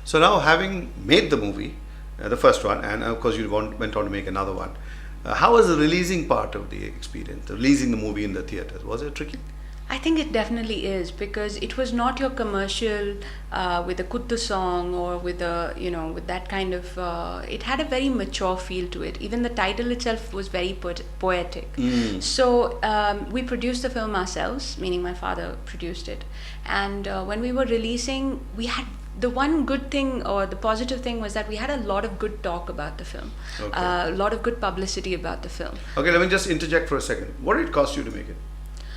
So now, having made the movie, the first one, and of course you went on to make another one, how was the releasing part of the experience, releasing the movie in the theaters? Was it tricky? I think it definitely is, because it was not your commercial with a kuttu song or with a, with that kind of, it had a very mature feel to it. Even the title itself was very poetic. So we produced the film ourselves, meaning my father produced it. And when we were releasing, we had the one good thing, or the positive thing, was that we had a lot of good talk about the film. A lot of good publicity about the film. Okay, let me just interject for a second. What did it cost you to make it?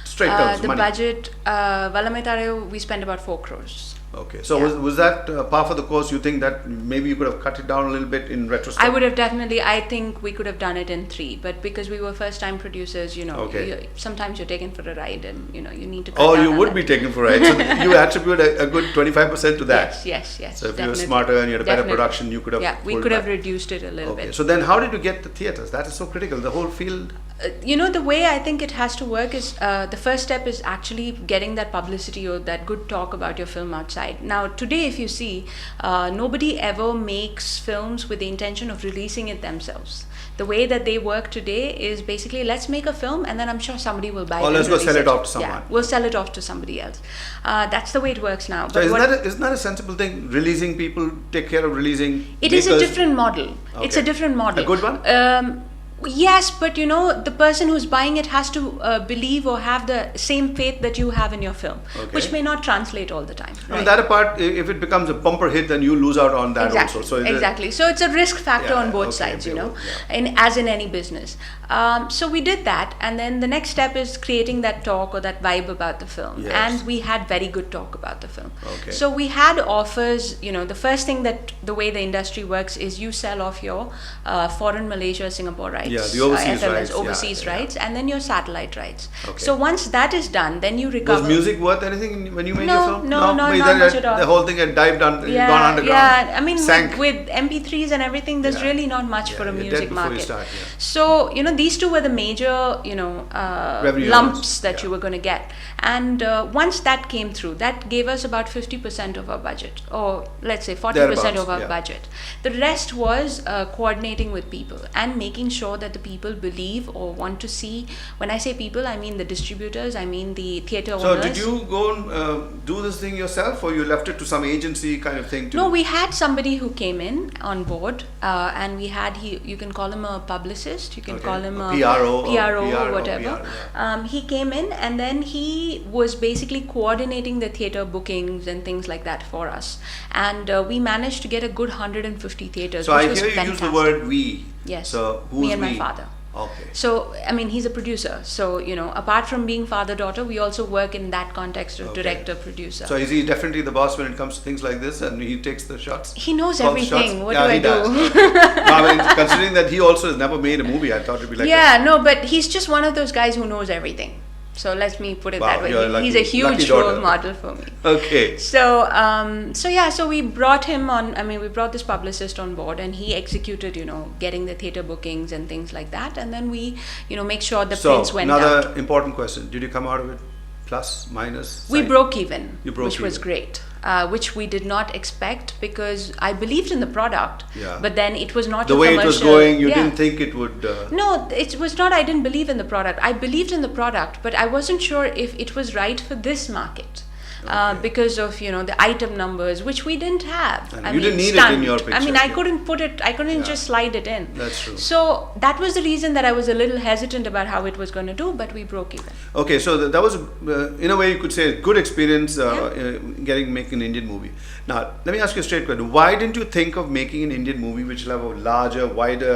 Straight terms, the money. Budget, Valametare, we spent about 4 crores. Okay, so Yeah. was that par for the course? You think that maybe you could have cut it down a little bit in retrospect? I would have definitely, I think we could have done it in 3, but because we were first time producers, Okay. sometimes you're taken for a ride, and you need to cut Oh, down you on would that. be taken for a ride. So you attribute a good 25% to that. Yes. So if definitely. you were smarter and you had a better Definitely. production, you could have. Yeah, we pulled could have back. reduced it a little Okay, bit. so then how did you get the theaters? That is so critical. The whole field. The way I think it has to work is the first step is actually getting that publicity or that good talk about your film outside. Now, today, if you see, nobody ever makes films with the intention of releasing it themselves. The way that they work today is basically, let's make a film and then I'm sure somebody will buy it. Or let's and go sell release it off to someone. Yeah, we'll sell it off to somebody else. That's the way it works now. So isn't that a sensible thing? Releasing people take care of releasing. It is a different model. It's a Okay. different model. A good one? Yes, but the person who's buying it has to believe or have the same faith that you have in your film, Okay. which may not translate all the time. I mean, that apart, if it becomes a bumper hit, then you lose out on that Exactly. also. So Exactly. So it's a risk factor Yeah, on both okay, sides, yeah. as in any business. So we did that, and then the next step is creating that talk or that vibe about the film. Yes. And we had very good talk about the film. Okay. So we had offers. The first thing that the way the industry works is you sell off your foreign Malaysia, Singapore rights. Yeah, the overseas FMS, rights, yeah, overseas yeah. rights, and then your satellite rights. Okay. So once that is done, then you recover. Was music worth anything when you made No, your film? no, But not much at all. The whole thing had dived on, gone underground. Yeah, I mean, sank. with MP3s and everything, there's Yeah. really not much for a you're dead music before you market. start, yeah. So, these two were the major, Revenue lumps earners, that yeah. you were going to get. And once that came through, that gave us about 50% of our budget, or let's say 40% Thereabouts, of our yeah. budget. The rest was coordinating with people and making sure that the people believe or want to see. When I say people, I mean the distributors, I mean the theater So owners. did you go and do this thing yourself, or you left it to some agency kind of thing? No, we had somebody who came in on board, and we had you can call him a publicist, you can Okay. call him A a PRO or whatever. PR, yeah. He came in, and then he was basically coordinating the theater bookings and things like that for us, and we managed to get a good 150 theaters. So which I was hear you fantastic. use the word we. Yes. So who's me and my we? father. Okay. So, I mean, he's a producer. So, apart from being father-daughter, we also work in that context of Okay. director-producer. So is he definitely the boss when it comes to things like this, and he takes the shots? He knows Calls the everything. shots? What Yeah, do I he do? does. No, I mean, considering that he also has never made a movie, I thought it'd be like Yeah, no, but he's just one of those guys who knows everything. So let me put it Wow, that way. you're a He's a lucky huge daughter. role model for me. Okay. So we brought him on. I mean, we brought this publicist on board, and he executed, getting the theater bookings and things like that. And then we, make sure the So prints went out. another important question: did you come out of it plus, minus? We side? broke even, You broke which was even. great. Which we did not expect, because I believed in the product, Yeah. but then it was not The a way it was commercial- going, you Yeah. didn't think it would. No, it was not. I didn't believe in the product. I believed in the product, but I wasn't sure if it was right for this market. Okay. Because of the item numbers, which we didn't have. And you didn't need it in your picture, I mean, I yeah. couldn't put it. I couldn't Yeah. just slide it in. That's true. So that was the reason that I was a little hesitant about how it was going to do. But we broke even. Okay, so that was, in a way, you could say, a good experience Yeah. making an Indian movie. Now, let me ask you a straight question. Why didn't you think of making an Indian movie which will have a larger, wider,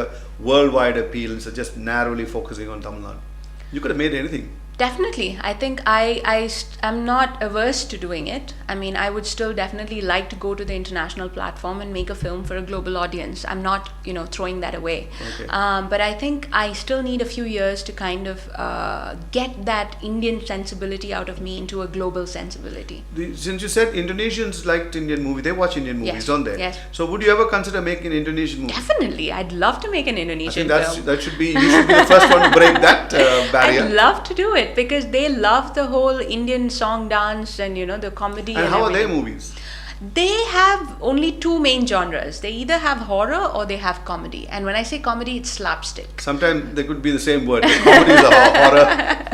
worldwide appeal instead of just narrowly focusing on Tamil Nadu? You could have made anything. Definitely. I think I'm not averse to doing it. I mean, I would still definitely like to go to the international platform and make a film for a global audience. I'm not, throwing that away. Okay. But I think I still need a few years to kind of get that Indian sensibility out of me into a global sensibility. Since you said Indonesians liked Indian movies, they watch Indian movies, Yes, don't they? yes. So would you ever consider making an Indonesian movie? Definitely. I'd love to make an I Indonesian think film. that should be, you should be the first one to break that barrier. I'd love to do it because they love the whole Indian song dance and the comedy. And how are their everything. movies? They have only two main genres. They either have horror or they have comedy. And when I say comedy, it's slapstick. Sometimes they could be the same word. Comedies are horror.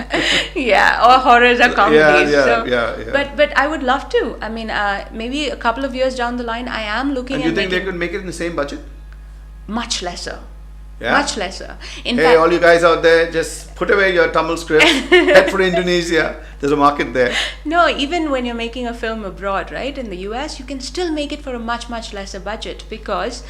Yeah, or horrors are comedies. Yeah. But I would love to. I mean, maybe a couple of years down the line, I am looking And at you think they making could make it in the same budget? much lesser. Yeah? Much lesser. In Hey, fact, all you guys out there, just put away your Tamil script, head for Indonesia. There's a market there. no, even when you're making a film abroad, right, in the US, you can still make it for a much, much lesser budget because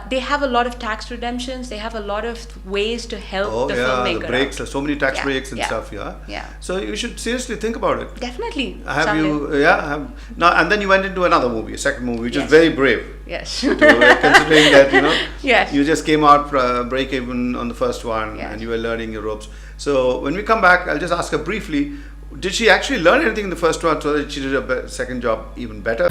they have a lot of tax redemptions. They have a lot of ways to help the filmmaker. The breaks. out. There's so many tax Yeah, breaks and yeah, stuff. Yeah. yeah. So you should seriously think about it. Definitely. Have someday. you? Now and then you went into another movie, a second movie, which is Yes. very brave. Yes. Considering that Yes. you just came out break even on the first one, Yes. and you were learning your ropes. So when we come back, I'll just ask her briefly: did she actually learn anything in the first one so that she did a second job even better?